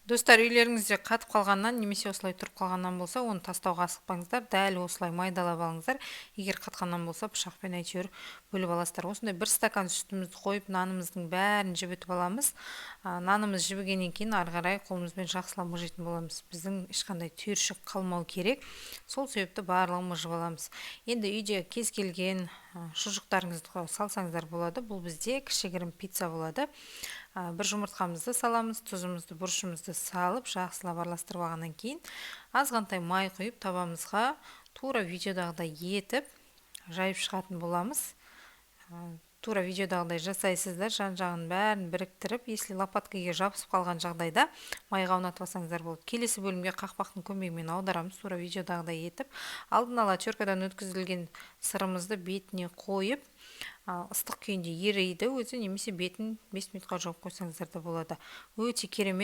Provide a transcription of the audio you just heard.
Достар, үйлеріңізде қатып қалғаннан немесе осылай тұрып қалғаннан болса, оны тастауға асықпаңыздар, дәл осылай майдалап алыңыздар. Егер қатқаннан болса, пышақпен әйтеуір бөліп аласыздар. Осындай бір стакан сүтімізді қойып, нанымыздың бәрін жібітіп аламыз. Нанымыз жібігеннен кейін ары қарай қолымызбен жақсылап мыжитын боламыз. Біздің ешқандай түйіршік қалмау керек. Сол себепті барлығын мыжып аламыз. Енді үйде кез келген шұжықтарыңызды салсаңыздар болады. Бұл бізде кішігірім пицца болады. Бір жұмыртқамызды саламыз, тұзымызды, бұрышымызды салып, жақсылап араластырып алғаннан кейін азғантай май құйып табамызға тура видеодағыдай етіп жайып шығатын боламыз. Тура видеодағыдай жасайсыздар, жан-жағын бәрін біріктіріп, если лопаткаға жабысып қалған жағдайда майға аунатып алсаңыздар болады. Келесі бөлімге қақпақтың көмегімен аударамыз, тура видеодағыдай етіп, алдын ала теркадан өткізілген сырымызды бетіне қойып, ыстық күйінде ериді өзі, немесе бетін 5 минутқа жауып қойсаңыздар да болады. Өте керемет